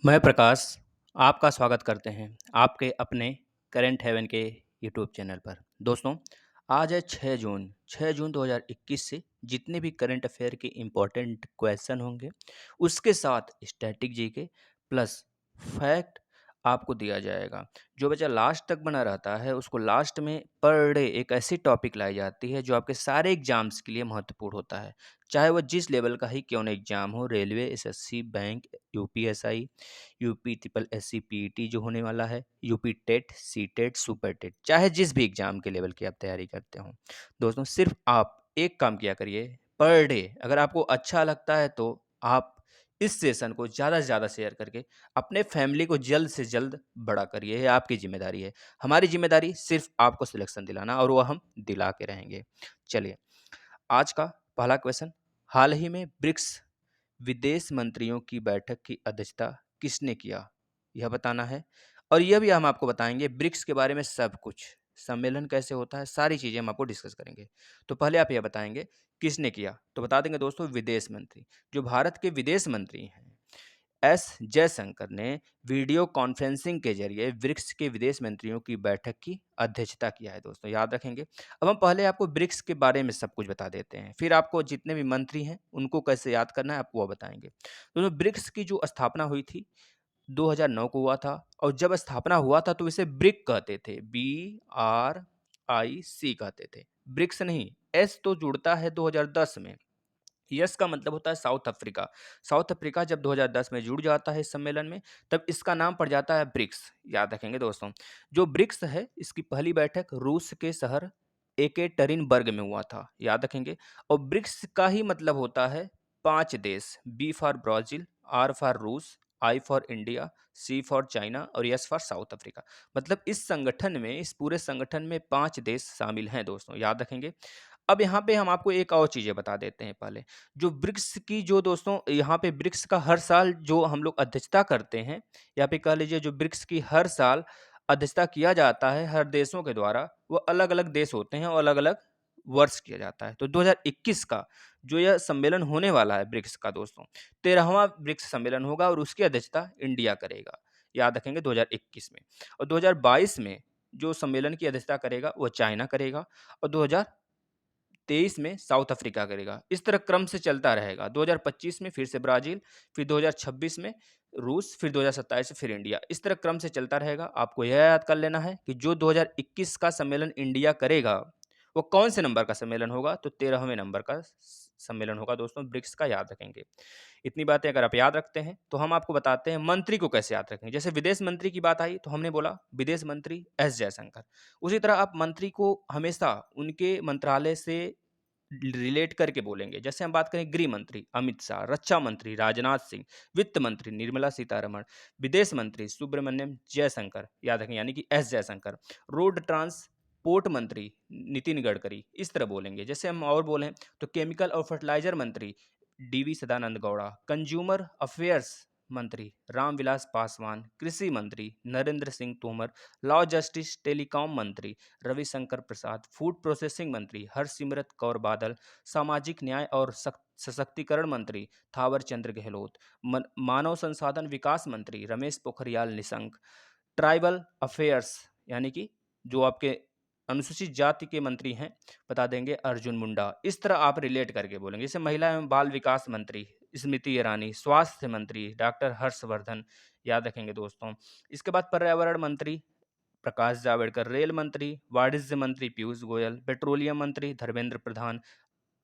मैं प्रकाश आपका स्वागत करते हैं आपके अपने करंट हेवन के यूट्यूब चैनल पर। दोस्तों, आज है 6 जून 2021 से जितने भी करंट अफेयर के इम्पोर्टेंट क्वेश्चन होंगे, उसके साथ स्टैटिक जीके प्लस फैक्ट आपको दिया जाएगा। जो बच्चा लास्ट तक बना रहता है, उसको लास्ट में पर डे एक ऐसी टॉपिक लाई जाती है जो आपके सारे एग्जाम्स के लिए महत्वपूर्ण होता है। चाहे वह जिस लेवल का ही क्यों ना एग्जाम हो, railway, SSC, bank, UPSI, UP triple SC PET जो होने वाला है, UP TET, C TET, super TET, चाहे जिस भी एग्जाम के लेवल की आप तैयारी करते हो। दोस्तों, सिर्फ आप एक काम किया करिए, पर डे अगर आपको अच्छा लगता है तो आप इस सेशन को ज़्यादा से ज़्यादा शेयर करके अपने फैमिली को जल्द से जल्द बड़ा करिए। ये आपकी जिम्मेदारी है। हमारी जिम्मेदारी सिर्फ आपको सिलेक्शन दिलाना, और वो हम दिला के रहेंगे। चलिए, आज का पहला क्वेश्चन, हाल ही में ब्रिक्स विदेश मंत्रियों की बैठक की अध्यक्षता किसने किया, यह बताना है। और यह भी हम आपको बताएंगे ब्रिक्स के बारे में सब कुछ, सम्मेलन कैसे होता है, सारी चीजें हम आपको डिस्कस करेंगे। तो पहले आप यह बताएंगे किसने किया, तो बता देंगे दोस्तों, विदेश मंत्री। जो भारत के विदेश मंत्री हैं, एस जयशंकर ने वीडियो कॉन्फ्रेंसिंग के जरिए ब्रिक्स के विदेश मंत्रियों की बैठक की अध्यक्षता किया है। दोस्तों, याद रखेंगे। अब हम पहले आपको ब्रिक्स के बारे में सब कुछ बता देते हैं, फिर आपको जितने भी मंत्री हैं उनको कैसे याद करना है आपको वो बताएंगे। दोस्तों, ब्रिक्स की जो स्थापना हुई थी 2009 को हुआ था, और जब स्थापना हुआ था तो इसे ब्रिक कहते थे, BRIC कहते थे, ब्रिक्स नहीं। एस तो जुड़ता है 2010 में। यस का मतलब होता है साउथ अफ्रीका। साउथ अफ्रीका जब 2010 में जुड़ जाता है इस सम्मेलन में, तब इसका नाम पड़ जाता है ब्रिक्स। याद रखेंगे दोस्तों। जो ब्रिक्स है, इसकी पहली बैठक रूस के शहर एकेटरिनबर्ग में हुआ था। याद रखेंगे। और ब्रिक्स का ही मतलब होता है 5 देश, B for Brazil, R for रूस, I for India, C for China और यस फॉर साउथ अफ्रीका। मतलब इस संगठन में, इस पूरे संगठन में 5 देश शामिल हैं। दोस्तों, याद रखेंगे। अब यहाँ पे हम आपको एक और चीज़ें बता देते हैं पहले। जो ब्रिक्स की, जो दोस्तों यहाँ पे ब्रिक्स का हर साल जो हम लोग अध्यक्षता करते हैं, या पे कह लीजिए जो ब्रिक्स की हर साल अध्यक्षता किया जाता है हर देशों के द्वारा, वो अलग-अलग देश होते हैं और अलग-अलग वर्ष किया जाता है। तो 2021 का जो यह सम्मेलन होने वाला है ब्रिक्स का दोस्तों, 13वां ब्रिक्स सम्मेलन होगा और उसकी अध्यक्षता इंडिया करेगा। याद रखेंगे 2021 में। और 2022 में जो सम्मेलन की अध्यक्षता करेगा वो चाइना करेगा, और 2023 में साउथ अफ्रीका करेगा। इस तरह क्रम से चलता रहेगा। 2025 में फिर से ब्राज़ील, फिर 2026 में रूस, फिर 2027 से फिर इंडिया। इस तरह क्रम से चलता रहेगा। आपको यह याद कर लेना है कि जो 2021 का सम्मेलन इंडिया करेगा, वो कौन से नंबर का सम्मेलन होगा, तो 13वें नंबर का सम्मेलन होगा दोस्तों ब्रिक्स का। याद रखेंगे। इतनी बातें अगर आप याद रखते हैं तो हम आपको बताते हैं मंत्री को कैसे याद रखेंगे। जैसे विदेश मंत्री की बात आई तो हमने बोला विदेश मंत्री एस जयशंकर। उसी तरह आप मंत्री को हमेशा उनके मंत्रालय से रिलेट करके बोलेंगे। जैसे हम बात करें गृह मंत्री अमित शाह, रक्षा मंत्री राजनाथ सिंह, वित्त मंत्री निर्मला सीतारमण, विदेश मंत्री सुब्रमण्यम जयशंकर, याद रखें, यानी कि एस जयशंकर, रोड ट्रांसपोर्ट मंत्री नितिन गडकरी। इस तरह बोलेंगे। जैसे हम और बोलें तो केमिकल और फर्टिलाइजर मंत्री DV Sadananda Gowda, consumer affairs मंत्री रामविलास पासवान, कृषि मंत्री Narendra Singh Tomar, law justice telecom मंत्री रविशंकर प्रसाद, फूड प्रोसेसिंग मंत्री हरसिमरत कौर बादल, सामाजिक न्याय और सशक्तिकरण मंत्री थावर चंद्र गहलोत, मानव संसाधन विकास मंत्री रमेश पोखरियाल निशंक, ट्राइबल अफेयर्स यानी कि जो आपके अनुसूचित जाति के मंत्री हैं, बता देंगे अर्जुन मुंडा। इस तरह आप रिलेट करके बोलेंगे। जैसे महिला एवं बाल विकास मंत्री स्मृति ईरानी, स्वास्थ्य मंत्री डॉक्टर हर्षवर्धन, याद रखेंगे दोस्तों। इसके बाद पर्यावरण मंत्री प्रकाश जावड़ेकर, रेल मंत्री वाणिज्य मंत्री पीयूष गोयल, पेट्रोलियम मंत्री धर्मेंद्र प्रधान,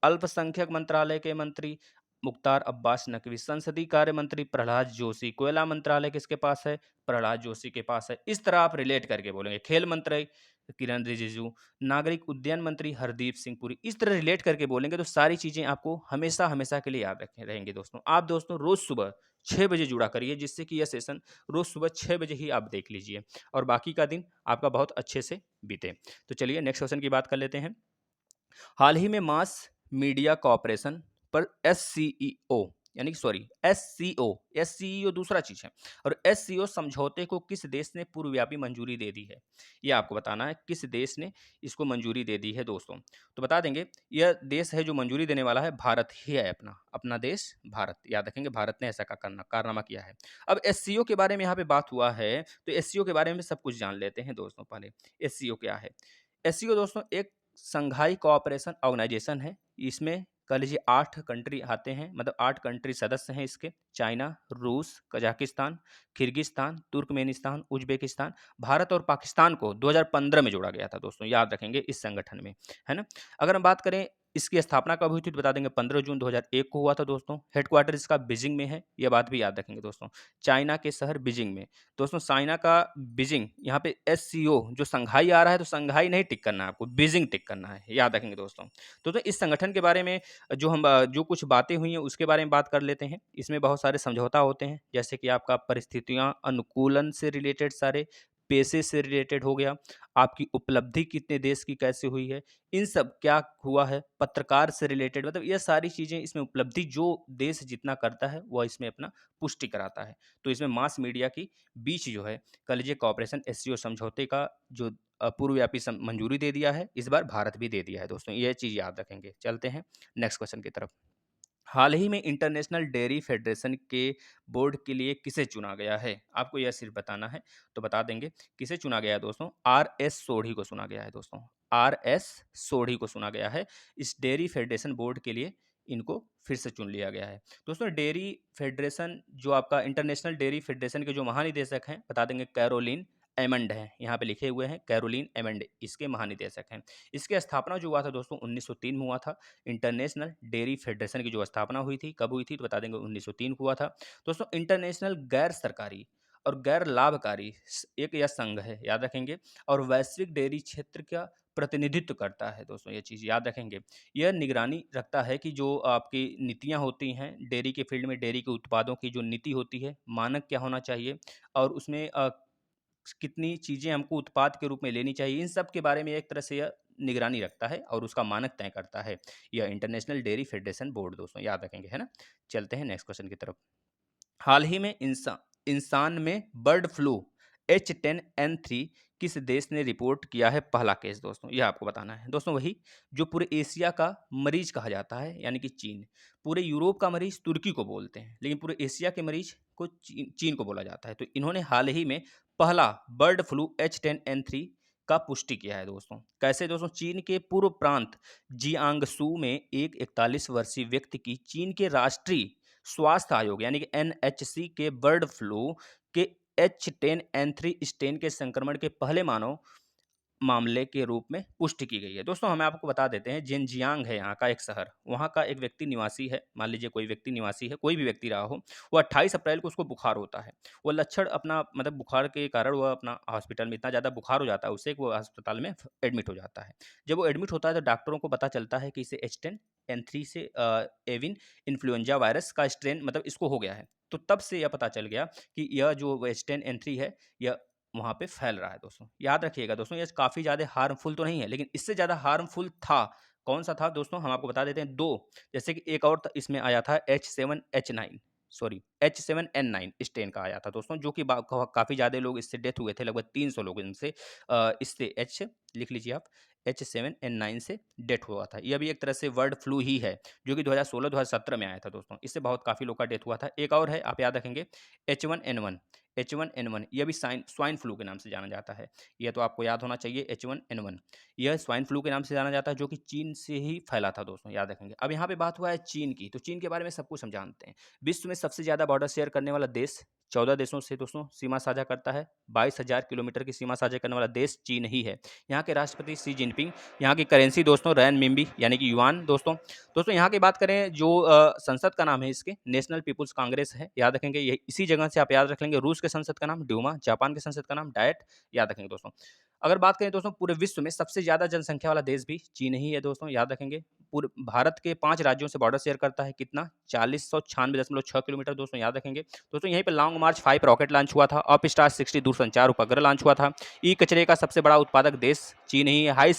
अल्पसंख्यक मंत्रालय के मंत्री मुख्तार अब्बास नकवी, संसदीय कार्य मंत्री प्रहलाद जोशी, कोयला मंत्रालय किसके पास है, प्रहलाद जोशी के पास है। इस तरह आप रिलेट करके बोलेंगे। खेल मंत्री किरण रिजिजू, नागरिक उड्डयन मंत्री हरदीप सिंह पुरी। इस तरह रिलेट करके बोलेंगे तो सारी चीजें आपको हमेशा हमेशा के लिए याद रखे रहेंगे। दोस्तों, आप दोस्तों रोज सुबह 6 बजे जुड़ा करिए, जिससे कि यह सेशन रोज सुबह 6 बजे ही आप देख लीजिए और बाकी का दिन आपका बहुत अच्छे से बीते। तो चलिए नेक्स्ट क्वेश्चन की बात कर लेते हैं। हाल ही में मास मीडिया कॉरपोरेशन पर SCEO यानी कि सॉरी एससीओ दूसरा चीज़ है। और एससीओ समझौते को किस देश ने पूर्वव्यापी मंजूरी दे दी है, ये आपको बताना है किस देश ने इसको मंजूरी दे दी है दोस्तों। तो बता देंगे यह देश है जो मंजूरी देने वाला है, भारत ही है, अपना अपना देश भारत। याद रखेंगे भारत ने ऐसा कारनामा किया है। अब एससीओ के बारे में यहाँ पे बात हुआ है, तो एससीओ के बारे में सब कुछ जान लेते हैं दोस्तों। पहले एससीओ क्या है? एससीओ दोस्तों एक संघाई कोऑपरेशन ऑर्गेनाइजेशन है। इसमें कह लीजिए 8 कंट्री आते हैं, मतलब 8 कंट्री सदस्य हैं इसके। चाइना, रूस, Kazakhstan, Kyrgyzstan, Turkmenistan, Uzbekistan, Bharat और पाकिस्तान को 2015 में जोड़ा गया था दोस्तों, याद रखेंगे इस संगठन में, है ना? अगर हम बात करें इसकी स्थापना कब हुई थी तो बता देंगे 15 जून 2001 को हुआ था दोस्तों। हेडक्वार्टर इसका बीजिंग में है, ये बात भी याद रखेंगे दोस्तों। चाइना के शहर बीजिंग में। दोस्तों चाइना का बीजिंग, यहाँ पे एससीओ जो संघाई आ रहा है तो संघाई नहीं टिक करना है आपको, बीजिंग टिक करना है, याद रखेंगे दोस्तों। तो इस संगठन के बारे में जो कुछ बातें हुई हैं उसके बारे में बात कर लेते हैं। इसमें बहुत सारे समझौता होते हैं, जैसे कि आपका परिस्थितियां अनुकूलन से रिलेटेड सारे, पेशे से रिलेटेड हो गया, आपकी उपलब्धि कितने देश की कैसे हुई है, इन सब क्या हुआ है, पत्रकार से रिलेटेड, मतलब ये सारी चीज़ें इसमें उपलब्धि जो देश जितना करता है वह इसमें अपना पुष्टि कराता है। तो इसमें मास मीडिया की बीच जो है कह लीजिए कॉपरेशन एससीओ समझौते का जो पूर्वव्यापी मंजूरी दे दिया है, इस बार भारत भी दे दिया है दोस्तों, ये चीज़ याद रखेंगे। चलते हैं नेक्स्ट क्वेश्चन की तरफ। हाल ही में इंटरनेशनल डेयरी फेडरेशन के बोर्ड के लिए किसे चुना गया है? आपको यह सिर्फ बताना है, तो बता देंगे किसे चुना गया है दोस्तों। आर एस सोढ़ी को चुना गया है दोस्तों, आर एस सोढ़ी को चुना गया है इस डेयरी फेडरेशन बोर्ड के लिए। इनको फिर से चुन लिया गया है दोस्तों। डेयरी फेडरेशन जो आपका इंटरनेशनल डेयरी फेडरेशन के जो महानिदेशक हैं बता देंगे कैरोलिन एमंड है, यहाँ पे लिखे हुए हैं कैरोलिन एमंड इसके महानिदेशक हैं। इसकी स्थापना जो हुआ था दोस्तों 1903 में हुआ था। इंटरनेशनल डेयरी फेडरेशन की जो स्थापना हुई थी कब हुई थी तो बता देंगे 1903 को हुआ था दोस्तों। इंटरनेशनल गैर सरकारी और गैर लाभकारी एक यह संघ है, याद रखेंगे, और वैश्विक डेयरी क्षेत्र का प्रतिनिधित्व करता है दोस्तों, ये चीज़ याद रखेंगे। यह निगरानी रखता है कि जो आपकी नीतियाँ होती हैं डेयरी के फील्ड में, डेयरी के उत्पादों की जो नीति होती है, मानक क्या होना चाहिए और उसमें कितनी चीज़ें हमको उत्पाद के रूप में लेनी चाहिए, इन सब के बारे में एक तरह से यह निगरानी रखता है और उसका मानक तय करता है। यह इंटरनेशनल डेयरी फेडरेशन बोर्ड दोस्तों, याद रखेंगे, है ना? चलते हैं नेक्स्ट क्वेश्चन की तरफ। हाल ही में इंसान में बर्ड फ्लू H10N3 किस देश ने रिपोर्ट किया है पहला केस दोस्तों, यह आपको बताना है दोस्तों। वही जो पूरे एशिया का मरीज कहा जाता है, यानी कि चीन। पूरे यूरोप का मरीज तुर्की को बोलते हैं, लेकिन पूरे एशिया के मरीज को चीन को बोला जाता है। तो इन्होंने हाल ही में पहला बर्ड फ्लू H10N3 का पुष्टि किया है दोस्तों। कैसे दोस्तों? चीन के पूर्व प्रांत जियांगसू में एक 41 वर्षीय व्यक्ति की चीन के राष्ट्रीय स्वास्थ्य आयोग यानी कि एनएचसी के बर्ड फ्लू के H10N3 स्ट्रेन के संक्रमण के पहले मानव मामले के रूप में पुष्टि की गई है दोस्तों। हमें आपको बता देते हैं, जिनजियांग है यहाँ का एक शहर, वहाँ का एक व्यक्ति निवासी है, मान लीजिए कोई व्यक्ति निवासी है, कोई भी व्यक्ति रहा हो, वो 28 अप्रैल को उसको बुखार होता है। वो लक्षण अपना मतलब बुखार के कारण वह अपना हॉस्पिटल में इतना ज़्यादा बुखार हो जाता है उससे कि वो अस्पताल में एडमिट हो जाता है। जब वो एडमिट होता है तो डॉक्टरों को पता चलता है कि इसे H10N3 से एविन इन्फ्लुएंजा वायरस का स्ट्रेन मतलब इसको हो गया है। तो तब से यह पता चल गया कि यह जो H10N3 है यह वहाँ पे फैल रहा है दोस्तों। याद रखिएगा दोस्तों, ये काफ़ी ज़्यादा हार्मफुल तो नहीं है, लेकिन इससे ज़्यादा हार्मफुल था। कौन सा था दोस्तों? हम आपको बता देते हैं 2, जैसे कि एक और इसमें आया था H7N9 स्ट्रेन का आया था दोस्तों, जो कि काफ़ी ज़्यादा लोग इससे डेथ हुए थे, लगभग 300 लोग इनसे इससे लिख लीजिए आप, H7N9 से डेथ हुआ था। यह भी एक तरह से बर्ड फ्लू ही है, जो कि 2016-2017 में आया था दोस्तों। इससे बहुत काफ़ी लोग का डेथ हुआ था। एक और है, आप याद रखेंगे, H1N1 यह भी स्वाइन फ्लू के नाम से जाना जाता है। यह तो आपको याद होना चाहिए, H1N1 यह स्वाइन फ्लू के नाम से जाना जाता है, जो कि चीन से ही फैला था दोस्तों, याद रखेंगे। अब यहाँ पे बात हुआ है चीन की, तो चीन के बारे में सब कुछ हम जानते हैं। विश्व में सबसे ज़्यादा बॉर्डर शेयर करने वाला देश 14 देशों से दोस्तों सीमा साझा करता है। 22,000 किलोमीटर की सीमा साझा करने वाला देश चीन ही है। यहाँ के राष्ट्रपति शी जिनपिंग, यहाँ की करेंसी दोस्तों रैनमिनबी यानी कि युआन दोस्तों यहाँ की बात करें, जो संसद का नाम है इसके नेशनल पीपुल्स कांग्रेस है, याद रखेंगे। ये इसी जगह से आप याद रख लेंगे। रूस के संसद का नाम ड्यूमा, जापान के संसद का नाम डायट, याद रखेंगे दोस्तों। अगर बात करें दोस्तों पूरे विश्व में सबसे ज़्यादा जनसंख्या वाला देश भी चीन ही है दोस्तों, याद रखेंगे। पूरे भारत के 5 राज्यों से बॉर्डर शेयर करता है, कितना? 4096.6 किलोमीटर दोस्तों, याद रखेंगे। दोस्तों यहीं पे लॉन्ग मार्च 5 रॉकेट लॉन्च हुआ था। अप स्टार 60 दूरसंचार उपग्रह लॉन्च हुआ था। ई कचरे का सबसे बड़ा उत्पादक देश चीन ही है। हाई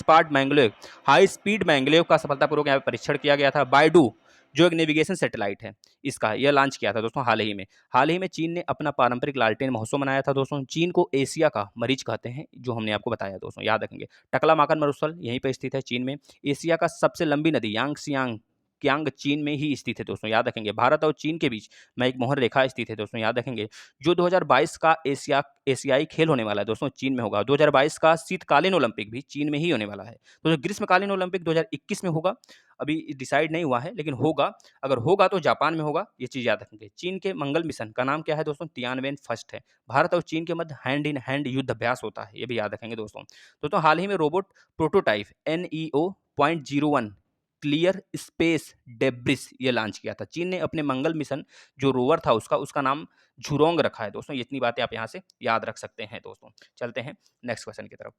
स्पीड मैंगलोव का सफलतापूर्वक यहाँ पे परीक्षण किया गया था। बायडू जो एक नेविगेशन सैटेलाइट है इसका, यह लॉन्च किया था दोस्तों हाल ही में। हाल ही में चीन ने अपना पारंपरिक लालटेन महोत्सव मनाया था दोस्तों। चीन को एशिया का मरीज कहते हैं, जो हमने आपको बताया दोस्तों, याद रखेंगे। टकला-माकन मरुस्थल यहीं पे स्थित है चीन में। एशिया का सबसे लंबी नदी यांगत्से कियांग चीन में ही स्थित है दोस्तों, याद रखेंगे। भारत और चीन के बीच में एक मोहर रेखा स्थित है दोस्तों, याद रखेंगे। जो 2022 का एशियाई खेल होने वाला है दोस्तों, चीन में होगा। 2022 का शीतकालीन ओलंपिक भी चीन में ही होने वाला है। तो जो ग्रीष्मकालीन ओलंपिक 2021 में होगा, अभी डिसाइड नहीं हुआ है, लेकिन होगा। अगर होगा तो जापान में होगा, ये चीज़ याद रखेंगे। चीन के मंगल मिशन का नाम क्या है दोस्तों? तियानवेन फर्स्ट है। भारत और चीन के मध्य हैंड इन हैंड युद्ध अभ्यास होता है, ये भी याद रखेंगे दोस्तों। हाल ही में robot prototype NEO 0.01 clear space debris ये लॉन्च किया था। चीन ने अपने मंगल मिशन जो रोवर था उसका नाम झुरोंग रखा है दोस्तों। इतनी बातें आप यहाँ से याद रख सकते हैं दोस्तों। चलते हैं नेक्स्ट क्वेश्चन की तरफ।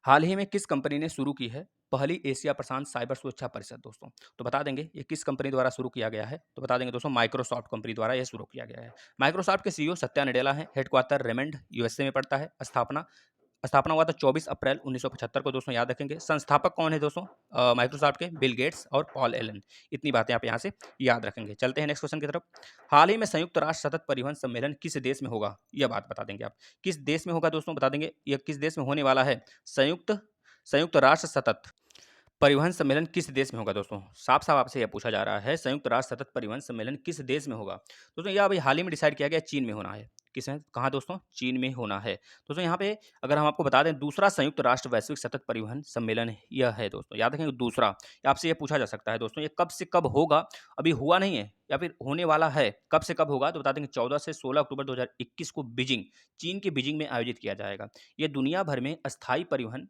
हाल ही में किस कंपनी ने शुरू की है पहली एशिया प्रशांत साइबर सुरक्षा परिषद दोस्तों? तो बता देंगे ये किस कंपनी द्वारा शुरू किया गया है। तो बता देंगे दोस्तों, माइक्रोसॉफ्ट कंपनी द्वारा यह शुरू किया गया है। माइक्रोसॉफ्ट के CEO सत्या नडेला है। हेडक्वार्टर रेमंड USA में पड़ता है। स्थापना स्थापना हुआ था 24 अप्रैल 1975 को दोस्तों, याद रखेंगे। संस्थापक कौन है दोस्तों माइक्रोसॉफ्ट के? बिल गेट्स और पॉल एलन। इतनी बातें आप यहाँ से याद रखेंगे। चलते हैं नेक्स्ट क्वेश्चन की तरफ। हाल ही में संयुक्त राष्ट्र सतत परिवहन सम्मेलन किस देश में होगा? यह बात बता देंगे आप। किस देश में होगा दोस्तों? बता देंगे यह किस देश में होने वाला है। संयुक्त संयुक्त राष्ट्र सतत परिवहन सम्मेलन किस देश में होगा दोस्तों? साफ साफ आपसे यह पूछा जा रहा है, संयुक्त राष्ट्र सतत परिवहन सम्मेलन किस देश में होगा? दोस्तों यह अभी हाल ही में डिसाइड किया गया, चीन में होना है। किस है? कहाँ दोस्तों? चीन में होना है दोस्तों। यहाँ पे अगर हम आपको बता दें, दूसरा संयुक्त राष्ट्र वैश्विक सतत परिवहन सम्मेलन यह है दोस्तों, याद रखेंगे। दूसरा आपसे यह पूछा जा सकता है दोस्तों, ये कब से कब होगा? अभी हुआ नहीं है या फिर होने वाला है, कब से कब होगा? तो बता देंगे 14 से 16 अक्टूबर 2021 को बीजिंग, चीन के बीजिंग में आयोजित किया जाएगा। यह दुनिया भर में अस्थायी परिवहन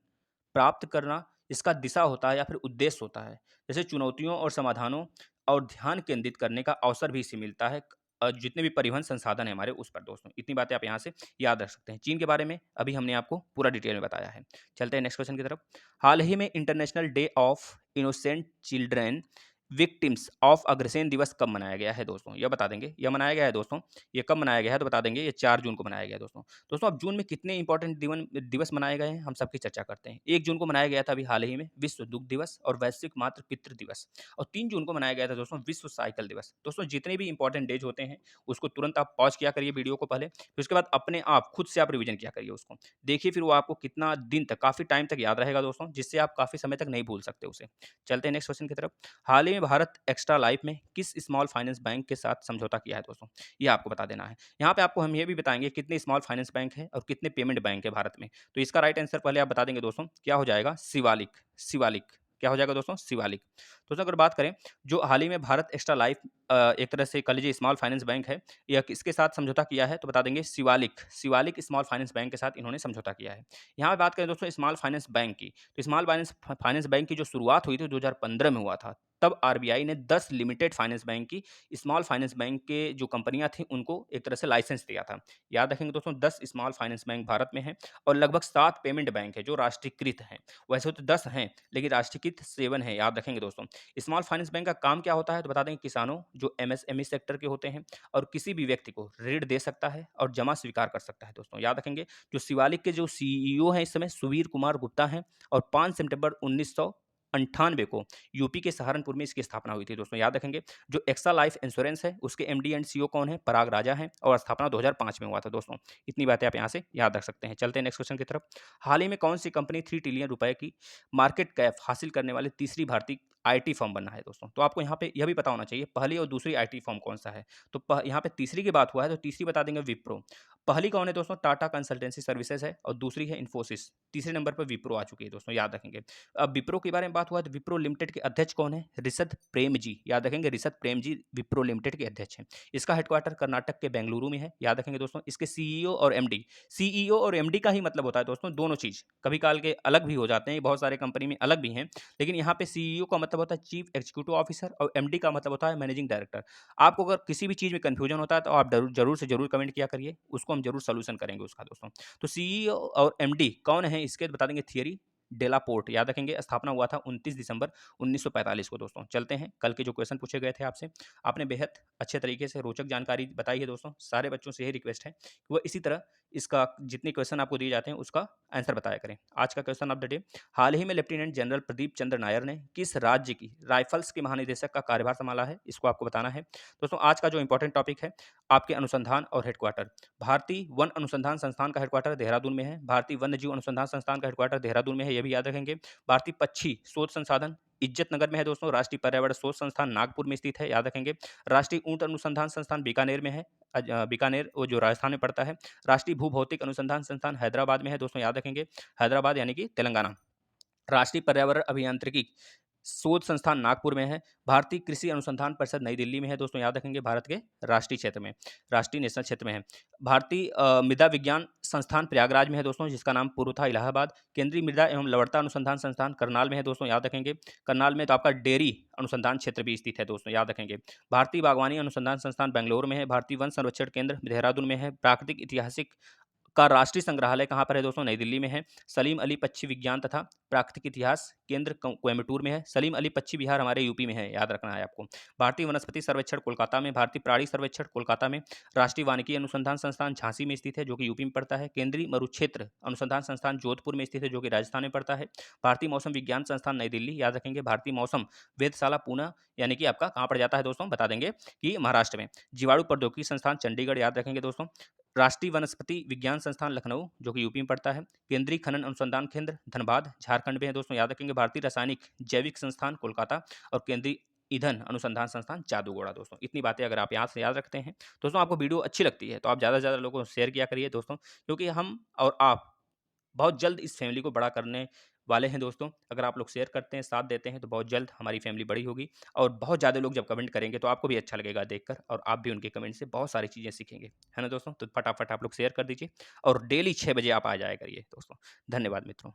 प्राप्त करना इसका दिशा होता है या फिर उद्देश्य होता है। जैसे चुनौतियों और समाधानों और ध्यान केंद्रित करने का अवसर भी इससे मिलता है, जितने भी परिवहन संसाधन है हमारे उस पर दोस्तों। इतनी बातें आप यहाँ से याद रख सकते हैं। चीन के बारे में अभी हमने आपको पूरा डिटेल में बताया है। चलते हैं नेक्स्ट क्वेश्चन की तरफ। हाल ही में international day of innocent children victims of Agrasen दिवस कब मनाया गया है दोस्तों? यह बता देंगे। यह मनाया गया है दोस्तों, ये कब मनाया गया है? तो बता देंगे ये 4 जून को मनाया गया है दोस्तों। अब जून में कितने इंपॉर्टेंट दिवस मनाए गए हैं, हम सबकी चर्चा करते हैं। 1 जून को मनाया गया था अभी हाल ही में विश्व दुग्ध दिवस और वैश्विक मातृ पितृ दिवस। और 3 जून को मनाया गया था दोस्तों विश्व साइकिल दिवस। दोस्तों जितने भी इंपॉर्टेंट डेज होते हैं उसको तुरंत आप पॉज किया करिए वीडियो को पहले, फिर उसके बाद अपने आप खुद से आप रिवीजन किया करिए उसको। देखिए फिर वो आपको कितना दिन तक, काफ़ी टाइम तक याद रहेगा दोस्तों, जिससे आप काफ़ी समय तक नहीं भूल सकते उसे। चलते हैं नेक्स्ट क्वेश्चन की तरफ। हाल ही में भारत एक्स्ट्रा लाइफ में किस स्मॉल फाइनेंस बैंक के साथ समझौता किया है दोस्तों? ये आपको बता देना है। यहाँ पे आपको हम ये भी बताएंगे कितने स्मॉल फाइनेंस बैंक है और कितने पेमेंट बैंक है भारत में। तो इसका राइट आंसर पहले आप बता देंगे दोस्तों, क्या हो जाएगा? शिवालिक। शिवालिक क्या हो जाएगा दोस्तों? शिवालिक। दोस्तों अगर बात करें, जो हाल ही में भारत एक्स्ट्रा लाइफ एक तरह से कह लीजिए स्मॉल फाइनेंस बैंक है, यह किसके साथ समझौता किया है? तो बता देंगे Shivalik. Shivalik small finance bank के साथ इन्होंने समझौता किया है। यहाँ पे बात करें दोस्तों स्मॉल फाइनेंस बैंक की, तो स्मॉल फाइनेंस बैंक की जो शुरुआत हुई थी 2015 में हुआ था। तब आरबीआई ने 10 लिमिटेड फाइनेंस बैंक की स्मॉल फाइनेंस बैंक के जो कंपनियां थी उनको एक तरह से लाइसेंस दिया था। याद रखेंगे दोस्तों, 10 स्मॉल फाइनेंस बैंक भारत में हैं और लगभग 7 पेमेंट बैंक है जो राष्ट्रीयकृत हैं। वैसे तो 10 हैं लेकिन राष्ट्रीयकृत 7 है, याद रखेंगे दोस्तों। स्मॉल फाइनेंस बैंक का काम क्या होता है? तो बता देंगे किसानों जो MSME सेक्टर के होते हैं और किसी भी व्यक्ति को ऋण दे सकता है और जमा स्वीकार कर सकता है दोस्तों, याद रखेंगे। जो शिवालिक के जो CEO हैं इस समय सुवीर कुमार गुप्ता हैं और 5 सितंबर 1998 को यूपी के सहारनपुर में इसकी स्थापना हुई थी दोस्तों, याद रखेंगे। जो एक्सा लाइफ इंश्योरेंस है उसके MD एंड CEO कौन है? पराग राजा हैं और स्थापना 2005 में हुआ था दोस्तों। इतनी बातें आप यहाँ से याद रख सकते हैं। चलते हैं नेक्स्ट क्वेश्चन की तरफ। हाल ही में कौन सी कंपनी 3 ट्रिलियन रुपए की मार्केट कैप हासिल करने वाली तीसरी भारतीय IT फर्म बनना है दोस्तों? तो आपको यहाँ पे यह भी पता होना चाहिए पहली और दूसरी IT फर्म कौन सा है। तो यहाँ पे तीसरी की बात हुआ है तो तीसरी बता देंगे विप्रो। पहली कौन है दोस्तों? टाटा कंसल्टेंसी सर्विसेज है और दूसरी है इन्फोसिस। तीसरे नंबर पर विप्रो आ चुकी है दोस्तों, याद रखेंगे। अब विप्रो के बारे में बात हुआ तो विप्रो लिमिटेड के अध्यक्ष कौन है? ऋषद प्रेम जी, याद रखेंगे। ऋषद प्रेम जी विप्रो लिमिटेड के अध्यक्ष हैं। इसका हेडक्वार्टर कर्नाटक के बेंगलुरु में है, याद रखेंगे दोस्तों। इसके CEO और MD का ही मतलब होता है दोस्तों दोनों चीज, कभी काल के अलग भी हो जाते हैं, बहुत सारे कंपनी में अलग भी हैं, लेकिन यहाँ पे CEO का मतलब होता है चीफ एग्जीक्यूटिव ऑफिसर और MD का मतलब होता है मैनेजिंग डायरेक्टर। आपको अगर किसी भी चीज में कंफ्यूजन होता है तो आप जरूर से जरूर कमेंट किया करिए, उसको हम जरूर सोल्यूशन करेंगे उसका दोस्तों। तो CEO और MD कौन है इसके बता देंगे थियरी डेलापोर्ट, याद रखेंगे। स्थापना हुआ था 29 दिसंबर 1945 को दोस्तों। चलते हैं कल के जो क्वेश्चन पूछे गए थे आपसे, आपने बेहद अच्छे तरीके से रोचक जानकारी बताई है दोस्तों। सारे बच्चों से यही रिक्वेस्ट है कि वह इसी तरह इसका जितने क्वेश्चन आपको दिए जाते हैं उसका आंसर बताया करें। आज का क्वेश्चन ऑफ द डे, हाल ही में लेफ्टिनेंट जनरल प्रदीप चंद्र नायर ने किस राज्य की राइफल्स के महानिदेशक का कार्यभार संभाला है, इसको आपको बताना है। दोस्तों आज का जो इंपॉर्टेंट टॉपिक है, आपके अनुसंधान और हेडक्वार्टर। भारतीय वन अनुसंधान संस्थान का हेडक्वार्टर देहरादून में है। भारतीय वन्यजीव अनुसंधान संस्थान का हेडक्वार्टर देहरादून में है, ये भी याद रखेंगे। भारतीय पक्षी शोध संसाधन इज्जतनगर में है दोस्तों। राष्ट्रीय पर्यावरण शोध संस्थान नागपुर में स्थित है, याद रखेंगे। राष्ट्रीय ऊंट अनुसंधान संस्थान बीकानेर में है, बीकानेर वो जो राजस्थान में पड़ता है। राष्ट्रीय भूभौतिक अनुसंधान संस्थान हैदराबाद में है दोस्तों, याद रखेंगे। हैदराबाद यानी कि तेलंगाना। राष्ट्रीय पर्यावरण अभियांत्रिकी शोध संस्थान नागपुर में है। भारतीय कृषि अनुसंधान परिषद नई दिल्ली में है दोस्तों, याद रखेंगे। भारत के राष्ट्रीय क्षेत्र में, राष्ट्रीय नेशनल क्षेत्र में है। भारतीय मृदा विज्ञान संस्थान प्रयागराज में है दोस्तों, जिसका नाम पूर्व था इलाहाबाद। केंद्रीय मृदा एवं लवणता अनुसंधान संस्थान करनाल में है दोस्तों, याद रखेंगे। करनाल में तो आपका डेयरी अनुसंधान क्षेत्र भी स्थित है दोस्तों, याद रखेंगे। भारतीय बागवानी अनुसंधान संस्थान बेंगलोर में है। भारतीय वन संरक्षण केंद्र देहरादून में है। प्राकृतिक ऐतिहासिक का राष्ट्रीय संग्रहालय कहाँ पर है दोस्तों, नई दिल्ली में है। सलीम अली पक्षी विज्ञान तथा प्राकृतिक इतिहास केंद्र कोयम्बटूर में है। सलीम अली पक्षी विहार हमारे यूपी में है, याद रखना है आपको। भारतीय वनस्पति सर्वेक्षण कोलकाता में। भारतीय प्राणी सर्वेक्षण कोलकाता में। राष्ट्रीय वानिकी अनुसंधान संस्थान झांसी में स्थित है, जो कि यूपी में पड़ता है। केंद्रीय मरुक्षेत्र अनुसंधान संस्थान जोधपुर में स्थित है, जो कि राजस्थान में पड़ता है। भारतीय मौसम विज्ञान संस्थान नई दिल्ली, याद रखेंगे। भारतीय मौसम वेधशाला पूना यानी कि आपका कहाँ पड़ जाता है दोस्तों, बता देंगे कि महाराष्ट्र में। जीवाणु प्रौद्योगिकी संस्थान चंडीगढ़, याद रखेंगे दोस्तों। राष्ट्रीय वनस्पति विज्ञान संस्थान लखनऊ, जो कि यूपी में पड़ता है। केंद्रीय खनन अनुसंधान केंद्र धनबाद झारखंड में है दोस्तों, याद रखेंगे। भारतीय रासायनिक जैविक संस्थान कोलकाता और केंद्रीय ईंधन अनुसंधान संस्थान जादूगोड़ा दोस्तों। इतनी बातें अगर आप यहाँ से याद रखते हैं दोस्तों, आपको वीडियो अच्छी लगती है तो आप ज़्यादा से ज़्यादा लोगों को शेयर किया करिए दोस्तों, क्योंकि हम और आप बहुत जल्द इस फैमिली को बड़ा करने वाले हैं दोस्तों। अगर आप लोग शेयर करते हैं, साथ देते हैं, तो बहुत जल्द हमारी फैमिली बड़ी होगी। और बहुत ज़्यादा लोग जब कमेंट करेंगे तो आपको भी अच्छा लगेगा देखकर, और आप भी उनके कमेंट से बहुत सारी चीज़ें सीखेंगे, है ना दोस्तों। तो फटाफट आप लोग शेयर कर दीजिए और डेली 6 बजे आप आ जाया करिए दोस्तों। धन्यवाद मित्रों।